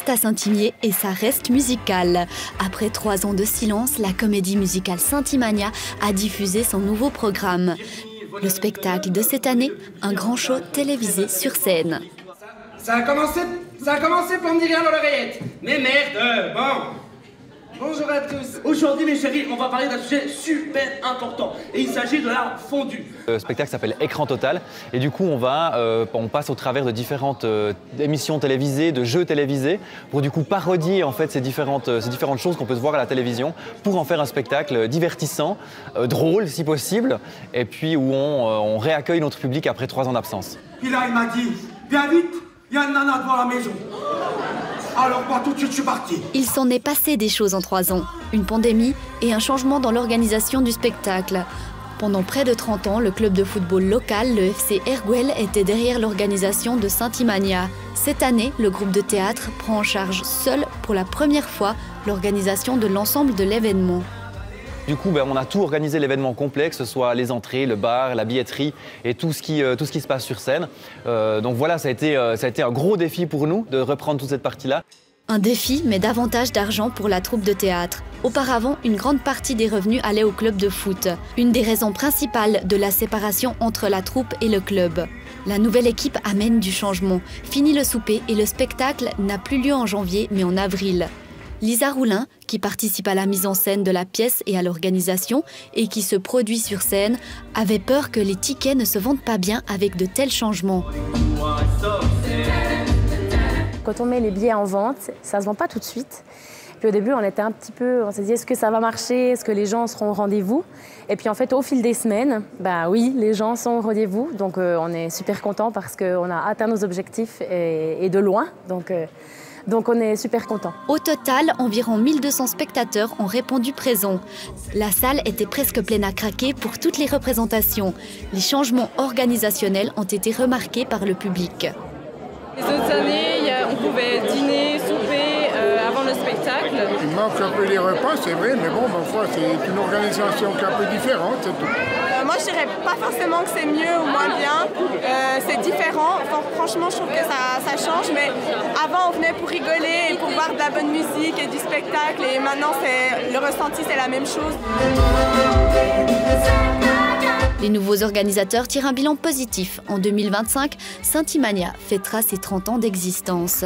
reste à Saint-Imier et ça reste musical. Après 3 ans de silence, la comédie musicale Saint-Imania a diffusé son nouveau programme. Le spectacle de cette année, un grand show télévisé sur scène. Ça a commencé pour me dire rien dans l'oreillette. Mais merde, bon. Bonjour à tous. Aujourd'hui, mes chéris, on va parler d'un sujet super important. Et il s'agit de la fondue. Le spectacle s'appelle Écran Total. Et du coup, on passe au travers de différentes émissions télévisées, de jeux télévisés, pour du coup parodier en fait ces différentes choses qu'on peut se voir à la télévision, pour en faire un spectacle divertissant, drôle si possible, et puis où on réaccueille notre public après 3 ans d'absence. Puis là, il m'a dit, viens vite, il y a une nana devant la maison. Alors moi, tout de suite, je suis parti. Il s'en est passé des choses en 3 ans. Une pandémie et un changement dans l'organisation du spectacle. Pendant près de 30 ans, le club de football local, le FC Erguel, était derrière l'organisation de Saint-Imania. Cette année, le groupe de théâtre prend en charge seul, pour la première fois, l'organisation de l'ensemble de l'événement. Du coup, on a tout organisé l'événement complet, que ce soit les entrées, le bar, la billetterie et tout ce qui se passe sur scène. Donc voilà, ça a été un gros défi pour nous de reprendre toute cette partie-là. Un défi, mais davantage d'argent pour la troupe de théâtre. Auparavant, une grande partie des revenus allait au club de foot. Une des raisons principales de la séparation entre la troupe et le club. La nouvelle équipe amène du changement. Fini le souper et le spectacle n'a plus lieu en janvier, mais en avril. Lisa Roulin, qui participe à la mise en scène de la pièce et à l'organisation et qui se produit sur scène, avait peur que les tickets ne se vendent pas bien avec de tels changements. Quand on met les billets en vente, ça ne se vend pas tout de suite. Puis au début, on s'est dit, est-ce que ça va marcher? Est-ce que les gens seront au rendez-vous? Et puis en fait, au fil des semaines, oui, les gens sont au rendez-vous. Donc on est super contents parce qu'on a atteint nos objectifs et de loin. Donc on est super contents. Au total, environ 1200 spectateurs ont répondu présents. La salle était presque pleine à craquer pour toutes les représentations. Les changements organisationnels ont été remarqués par le public. Les autres années, on pouvait dîner, souper avant le spectacle. Il manque un peu les repas, c'est vrai, mais bon, parfois c'est une organisation qui est un peu différente, c'est tout. Moi, je dirais pas forcément que c'est mieux ou moins bien. C'est différent. Enfin, franchement, je trouve que ça change. Mais avant, on venait pour rigoler et pour voir de la bonne musique et du spectacle. Et maintenant, le ressenti, c'est la même chose. Les nouveaux organisateurs tirent un bilan positif. En 2025, Saint-Imania fêtera ses 30 ans d'existence.